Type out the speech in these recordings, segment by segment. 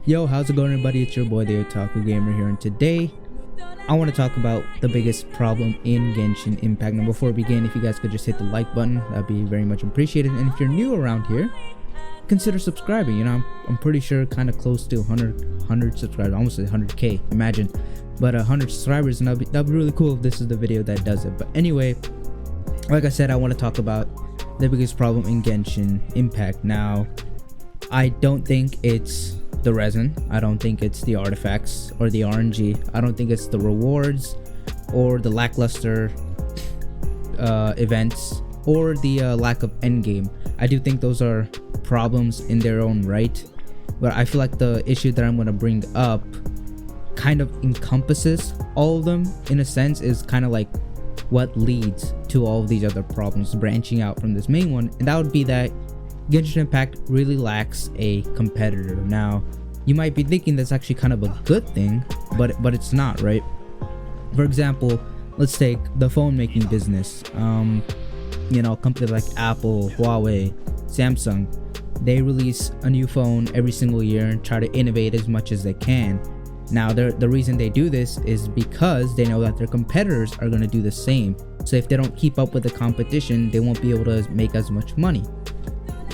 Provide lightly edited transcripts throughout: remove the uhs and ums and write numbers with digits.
Yo, how's it going, everybody? It's your boy the Otaku Gamer here, and today I want to talk about the biggest problem in Genshin Impact. Now before we begin, if you guys could just hit the like button, that'd be very much appreciated. And if you're new around here, consider subscribing. You know, I'm pretty sure kind of close to 100 subscribers, almost 100k, imagine. But 100 subscribers, and that'd be really cool if this is the video that does it. But anyway, like I said, I want to talk about the biggest problem in Genshin Impact. Now, I don't think it's the resin, I don't think it's the artifacts or the RNG, I don't think it's the rewards or the lackluster events or the lack of endgame. I do think those are problems in their own right, but I feel like the issue that I'm going to bring up kind of encompasses all of them in a sense, is kind of like what leads to all of these other problems branching out from this main one, and that would be that Genshin Impact really lacks a competitor. Now, you might be thinking that's actually kind of a good thing, but it's not, right? For example, let's take the phone making business. You know, companies like Apple, Huawei, Samsung, they release a new phone every single year and try to innovate as much as they can. Now, the reason they do this is because they know that their competitors are going to do the same. So if they don't keep up with the competition, they won't be able to make as much money.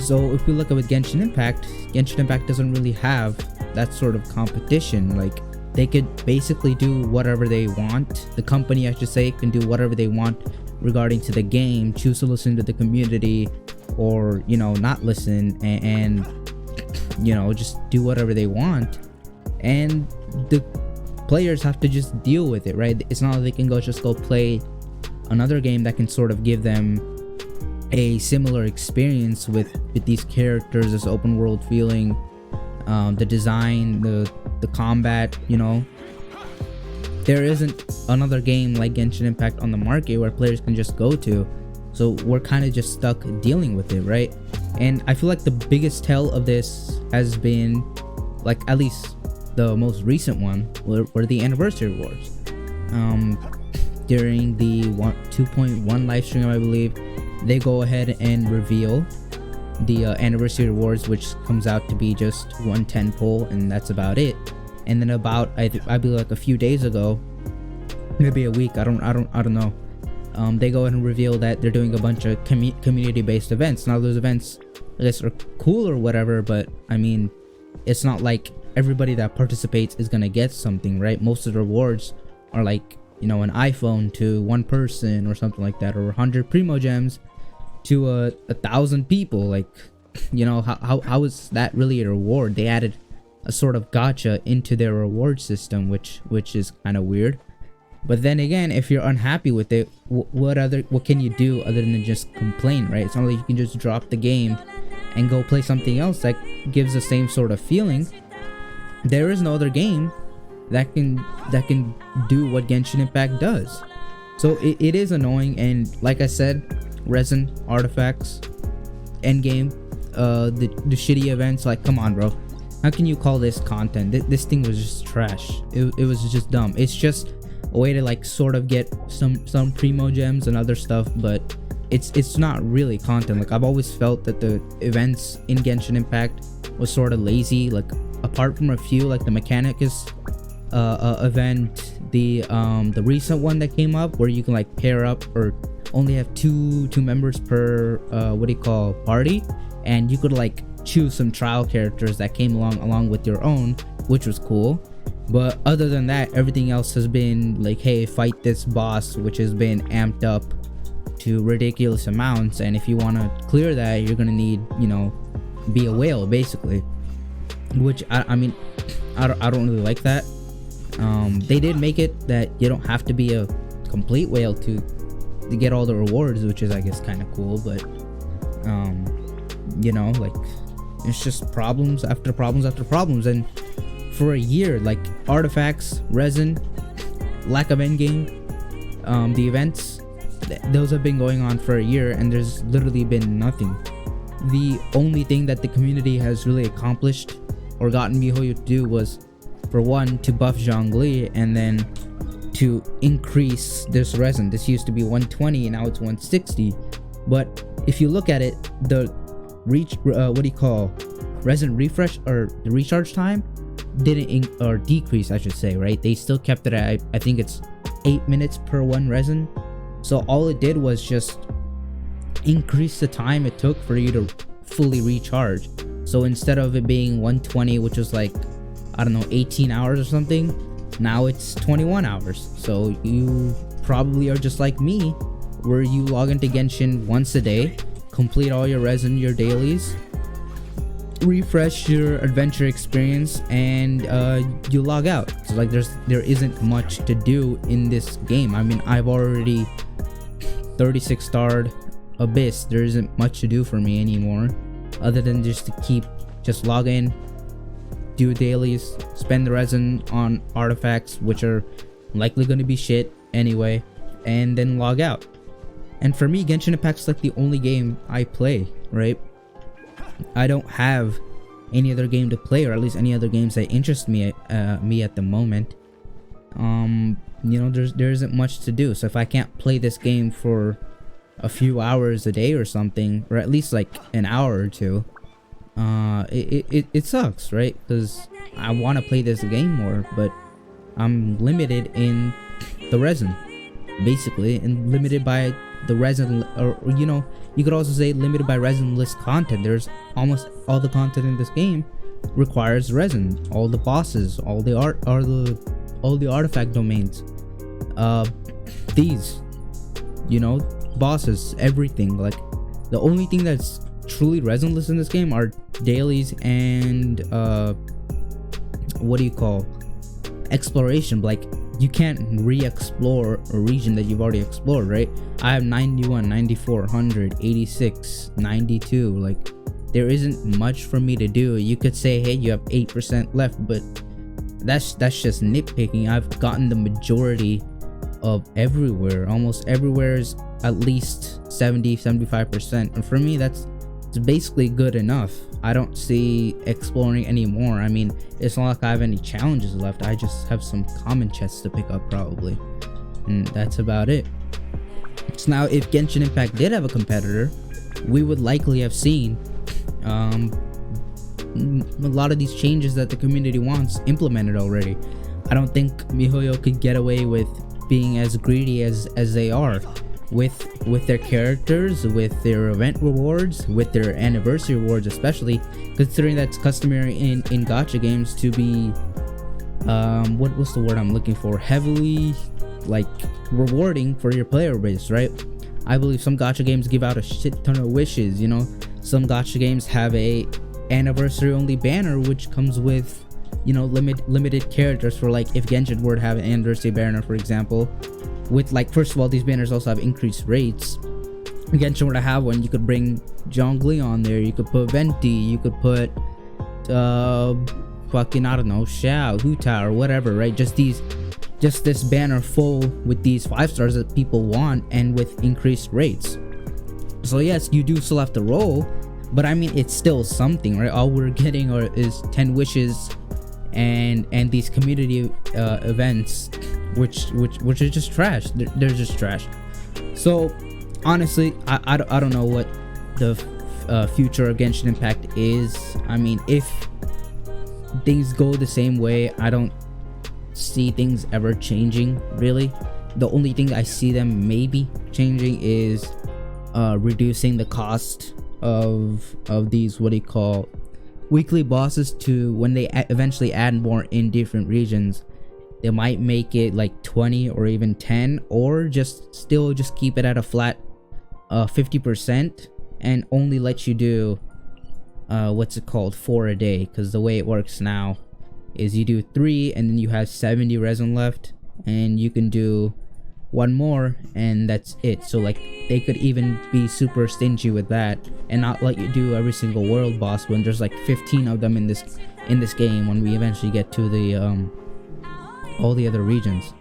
So if we look at with Genshin Impact doesn't really have that sort of competition. Like, they could basically do whatever they want. The company, I should say, can do whatever they want regarding to the game, choose to listen to the community, or, you know, not listen, and you know, just do whatever they want, and the players have to just deal with it, right? It's not like they can just go play another game that can sort of give them a similar experience with these characters, this open world feeling, the design, the combat. You know, there isn't another game like Genshin Impact on the market where players can just go to, so we're kind of just stuck dealing with it, right? And I feel like the biggest tell of this has been, like, at least the most recent one were the anniversary rewards. During the 2.1 live stream, I believe, they go ahead and reveal the anniversary rewards, which comes out to be just 110 pull, and that's about it. And then about I believe like a few days ago, maybe a week, I don't know, they go ahead and reveal that they're doing a bunch of community-based events. Now, those events, I guess, are cool or whatever, but I mean, it's not like everybody that participates is gonna get something, right? Most of the rewards are like, you know, an iPhone to one person or something like that, or 100 primo gems to 1,000 people. Like, you know, how is that really a reward? They added a sort of gacha into their reward system, which is kind of weird. But then again, if you're unhappy with it, what can you do other than just complain, right? It's not like you can just drop the game and go play something else that gives the same sort of feeling. There is no other game that can do what Genshin Impact does. So it is annoying, and like I said, resin, artifacts, endgame, the shitty events, like, come on, bro, how can you call this content? This thing was just trash. It was just dumb. It's just a way to, like, sort of get some primo gems and other stuff, but it's not really content. Like, I've always felt that the events in Genshin Impact was sort of lazy. Like, apart from a few, like the Mechanicus event, the recent one that came up where you can, like, pair up or only have two members per party, and you could, like, choose some trial characters that came along with your own, which was cool. But other than that, everything else has been like, hey, fight this boss, which has been amped up to ridiculous amounts, and if you want to clear that, you're gonna need, you know, be a whale basically, which I mean, I don't really like that. They did make it that you don't have to be a complete whale to get all the rewards, which is, I guess, kind of cool, but you know, like, it's just problems after problems after problems. And for a year, like, artifacts, resin, lack of endgame, the events, those have been going on for a year, and there's literally been nothing. The only thing that the community has really accomplished or gotten miHoYo to do was, for one, to buff Zhongli, and then to increase this resin. This used to be 120 and now it's 160. But if you look at it, the resin refresh or the recharge time or decrease, I should say, right? They still kept it at, I think it's 8 minutes per one resin. So all it did was just increase the time it took for you to fully recharge. So instead of it being 120, which was like, I don't know, 18 hours or something, now it's 21 hours. So you probably are just like me, where you log into Genshin once a day, complete all your resin, your dailies, refresh your adventure experience, and you log out. So like there isn't much to do in this game. I mean, I've already 36 starred Abyss. There isn't much to do for me anymore, other than just log in, do dailies, spend the resin on artifacts, which are likely going to be shit anyway, and then log out. And for me, Genshin Impact's like the only game I play, right? I don't have any other game to play, or at least any other games that interest me at the moment. You know, there isn't much to do. So if I can't play this game for a few hours a day or something, or at least like an hour or two, it sucks, right? Because I want to play this game more, but I'm limited in the resin, basically, and limited by the resin, or you know, you could also say limited by resin list content. There's almost all the content in this game requires resin. All the bosses, all the artifact domains, these, you know, bosses, everything. Like the only thing that's truly resinless in this game are dailies and exploration. Like you can't re-explore a region that you've already explored, right? I have 91, 94, 100, 86, 92. Like there isn't much for me to do. You could say, hey, you have 8% left, but that's just nitpicking. I've gotten the majority of everywhere. Almost everywhere is at least 70-75%, and for me it's basically good enough. I don't see exploring anymore. I mean, it's not like I have any challenges left. I just have some common chests to pick up probably, and that's about it. So now if Genshin Impact did have a competitor, we would likely have seen a lot of these changes that the community wants implemented already. I don't think MiHoYo could get away with being as greedy as they are with their characters, with their event rewards, with their anniversary rewards, especially considering that's customary in gacha games to be what's the word I'm looking for, heavily like rewarding for your player base, right? I believe some gacha games give out a shit ton of wishes, you know. Some gacha games have a anniversary only banner which comes with, you know, limited characters. For like if Genshin were to have an anniversary banner, for example, with like, first of all, these banners also have increased rates. If Genshin were to have one, you could bring Zhongli on there, you could put Venti, you could put fucking, I don't know, Xiao, Huta, or whatever, right? Just this banner full with these 5 stars that people want and with increased rates. So yes, you do still have to roll, but I mean, it's still something, right? All we're getting is 10 wishes and these community events, which are just trash. They're just trash. So honestly, I don't know what the future of Genshin Impact is. I mean, if things go the same way, I don't see things ever changing, really. The only thing I see them maybe changing is reducing the cost of these, what do you call, weekly bosses, to when they eventually add more in different regions. They might make it like 20 or even 10, or just keep it at a flat 50% and only let you do 4 a day. Because the way it works now is you do 3 and then you have 70 resin left, and you can do 1 more and that's it. So like they could even be super stingy with that and not let you do every single world boss when there's like 15 of them in this game when we eventually get to the all the other regions.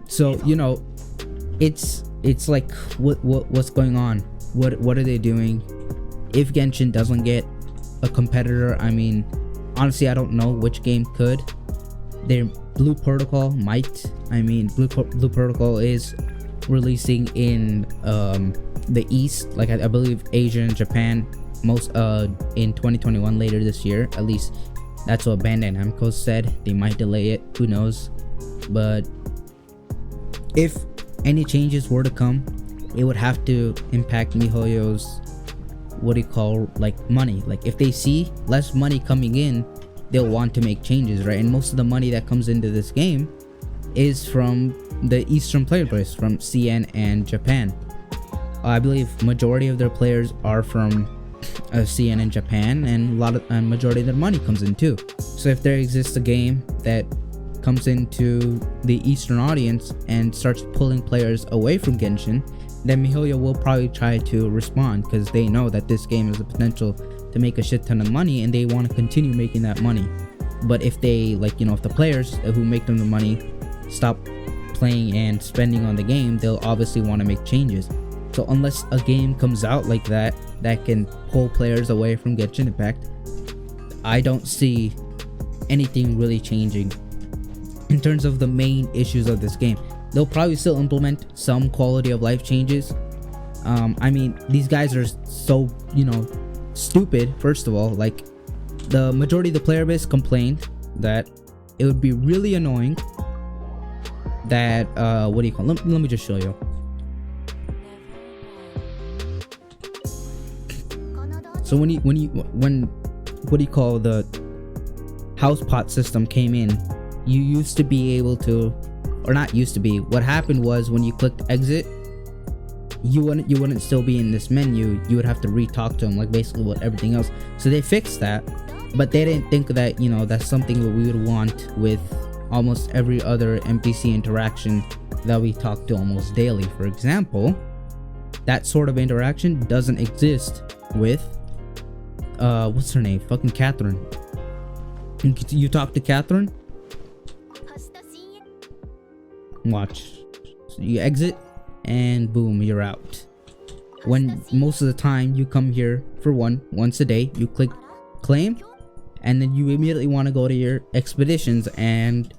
So, you know, it's like what's going on? What are they doing? If Genshin doesn't get a competitor, I mean, honestly, I don't know which game could. Their Blue Protocol might. I mean, Blue Protocol is releasing in the East, like I believe Asia and Japan, most in 2021, later this year. At least That's what Bandai Namco said. They might delay it, who knows. But if any changes were to come, it would have to impact MiHoYo's money. Like if they see less money coming in, they'll want to make changes, right? And most of the money that comes into this game is from the Eastern player base, from CN and Japan. I believe majority of their players are from CN and Japan, and majority of their money comes in too. So if there exists a game that comes into the Eastern audience and starts pulling players away from Genshin, then MiHoYo will probably try to respond, because they know that this game has the potential to make a shit ton of money and they want to continue making that money. But if they if the players who make them the money stop playing and spending on the game, they'll obviously want to make changes. So unless a game comes out like that can pull players away from Genshin Impact, I don't see anything really changing in terms of the main issues of this game. They'll probably still implement some quality of life changes. I mean, these guys are so stupid. First of all, like, the majority of the player base complained that it would be really annoying that let me just show you. So when the house pot system came in, you used to be able to, or not used to be, what happened was when you clicked exit, you wouldn't still be in this menu. You would have to re-talk to them, like basically what everything else. So they fixed that, but they didn't think that that's something that we would want with almost every other NPC interaction that we talk to almost daily. For example, that sort of interaction doesn't exist with what's her name, fucking Catherine. You talk to Catherine, watch, so you exit and boom, you're out. When most of the time you come here for once a day, you click claim, and then you immediately want to go to your expeditions and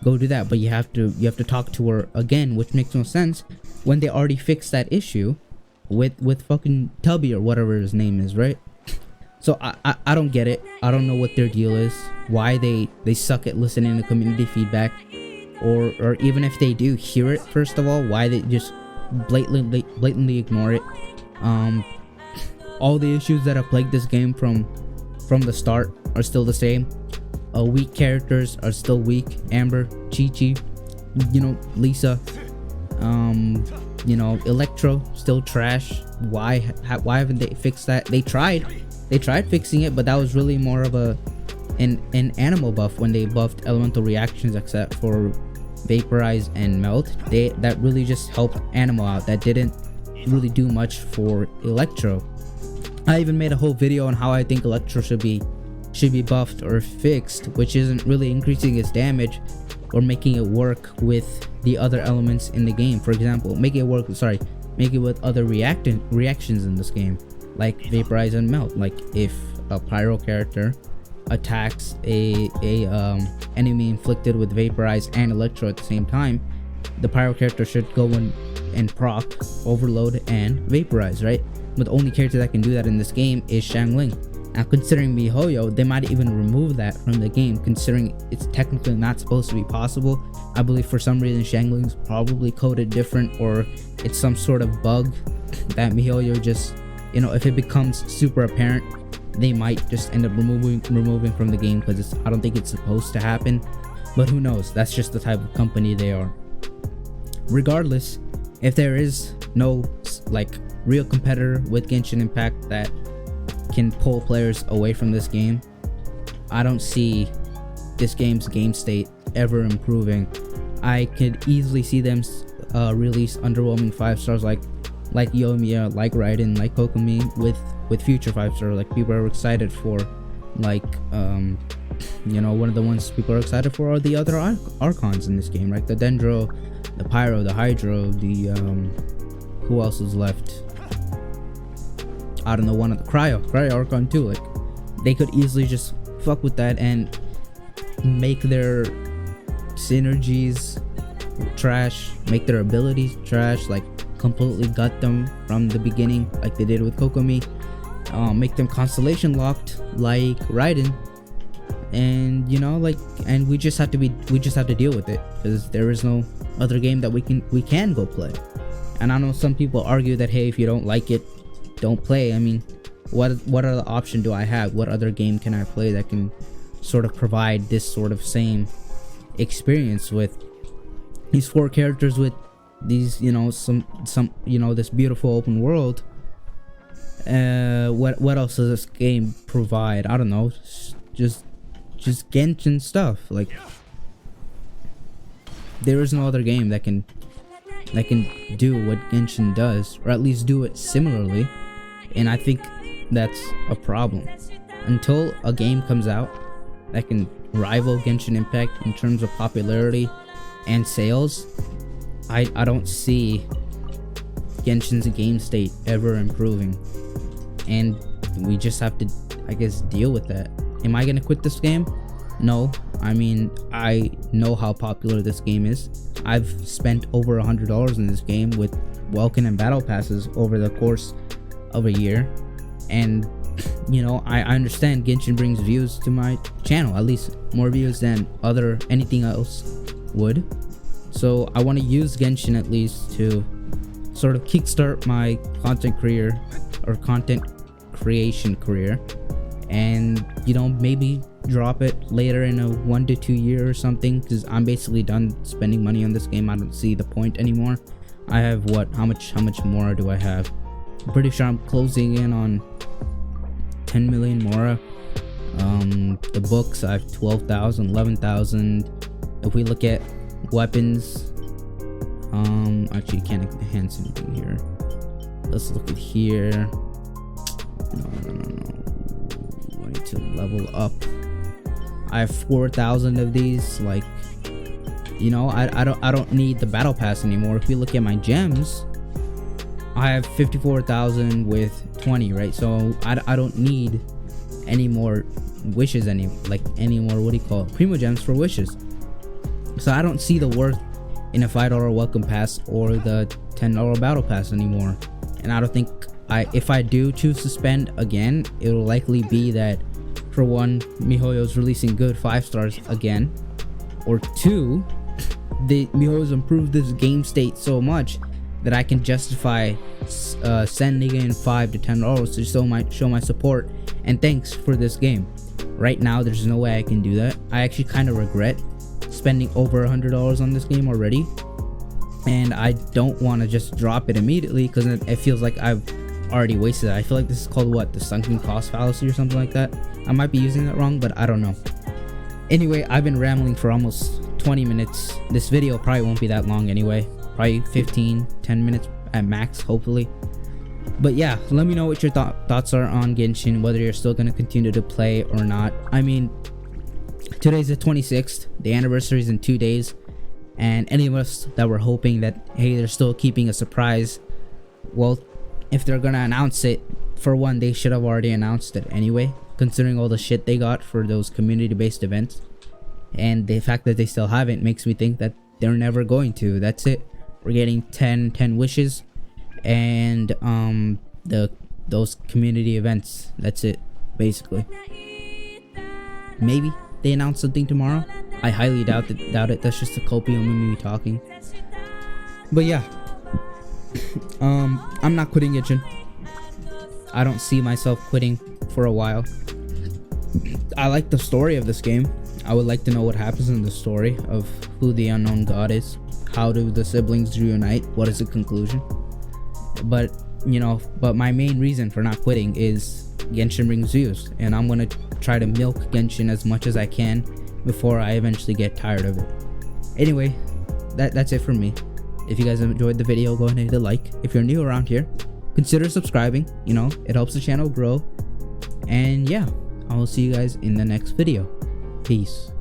go do that. But you have to talk to her again, which makes no sense when they already fixed that issue with fucking Tubby or whatever his name is, right? So I don't get it. I don't know what their deal is, why they suck at listening to community feedback, or even if they do hear it, first of all, why they just blatantly ignore it. All the issues that have plagued this game from the start are still the same. Weak characters are still weak. Amber, Chi-Chi, Lisa, Electro, still trash. Why haven't they fixed that? They tried fixing it, but that was really more of an animal buff when they buffed elemental reactions, except for Vaporize and Melt. That really just helped animal out. That didn't really do much for Electro. I even made a whole video on how I think Electro should be buffed or fixed, which isn't really increasing its damage or making it work with the other elements in the game. For example, make it with other reactions in this game, like Vaporize and Melt. Like if a Pyro character attacks a enemy inflicted with Vaporize and Electro at the same time, the Pyro character should go in and proc Overload and Vaporize, right? But the only character that can do that in this game is Xiangling. Now, considering MiHoYo, they might even remove that from the game, considering it's technically not supposed to be possible. I believe for some reason Xiangling's probably coded different, or it's some sort of bug that MiHoYo just, if it becomes super apparent, they might just end up removing from the game, because I don't think it's supposed to happen. But who knows? That's just the type of company they are. Regardless, if there is no real competitor with Genshin Impact that can pull players away from this game, I don't see this game's game state ever improving. I could easily see them release underwhelming 5 stars like Yoimiya, like Raiden, like Kokomi, with future 5 star. Like, people are excited for, one of the ones people are excited for are the other Archons in this game, right? The Dendro, the Pyro, the Hydro, the who else is left? I don't know, one of the Cryo Archon too. Like, they could easily just fuck with that and make their synergies trash, make their abilities trash, like completely gut them from the beginning, like they did with Kokomi. Make them constellation locked like Raiden, and you know, like, and we just have to deal with it, because there is no other game that we can go play. And I know some people argue that, hey, if you don't like it, don't play. I mean, what other option do I have? What other game can I play that can sort of provide this sort of same experience with these 4 characters, with these, you know, some you know, this beautiful open world? What else does this game provide? I don't know, just Genshin stuff. Like, there is no other game that can do what Genshin does, or at least do it similarly. And I think that's a problem. Until a game comes out that can rival Genshin Impact in terms of popularity and sales, I don't see Genshin's game state ever improving. And we just have to, I guess, deal with that. Am I gonna quit this game? No. I mean, I know how popular this game is. I've spent over $100 in this game with welcome and battle passes over the course of a year, and you know, I understand Genshin brings views to my channel, at least more views than anything else would. So I want to use Genshin at least to sort of kickstart my content career, or content creation career, and you know, maybe drop it later in a 1 to 2 year or something, because I'm basically done spending money on this game. I don't see the point anymore. I have how much more do I have? I'm pretty sure I'm closing in on 10 million more. The books, I have 12,000, 11,000. If we look at weapons, actually you can't enhance anything here. Let's look at here. No. I need to level up. I have 4,000 of these. Like, you know, I don't need the battle pass anymore. If we look at my gems, I have 54,000 with 20, right? So I don't need any more wishes, any more, what do you call it, primo gems for wishes. So I don't see the worth in a $5 welcome pass or the $10 battle pass anymore. And I don't think if I do choose to spend again, it will likely be that, for one, MiHoYo's releasing good 5 stars again, or 2, MiHoYo's improved this game state so much that I can justify sending in $5 to $10 to show my support and thanks for this game. Right now, there's no way I can do that. I actually kind of regret spending over $100 on this game already, and I don't want to just drop it immediately, because it feels like I've already wasted it. I feel like this is called, what, the sunken cost fallacy or something like that. I might be using that wrong, but I don't know. Anyway, I've been rambling for almost 20 minutes. This video probably won't be that long anyway. Probably 10 minutes at max, hopefully. But yeah, let me know what your thoughts are on Genshin, whether you're still going to continue to play or not. I mean, today's the 26th. The anniversary is in 2 days. And any of us that were hoping that, hey, they're still keeping a surprise, well, if they're going to announce it, for one, they should have already announced it anyway, considering all the shit they got for those community-based events. And the fact that they still haven't makes me think that they're never going to. That's it. We're getting 10 wishes and those community events. That's it, basically. Maybe they announce something tomorrow. I highly doubt it. That's just a copium of me talking. But yeah, I'm not quitting Genshin. I don't see myself quitting for a while. I like the story of this game. I would like to know what happens in the story of who the unknown god is. How do the siblings reunite? What is the conclusion? But, you know, my main reason for not quitting is Genshin brings views, and I'm gonna try to milk Genshin as much as I can before I eventually get tired of it. Anyway, that's it for me. If you guys enjoyed the video, go ahead and hit a like. If you're new around here, consider subscribing. You know, it helps the channel grow. And yeah, I will see you guys in the next video. Peace.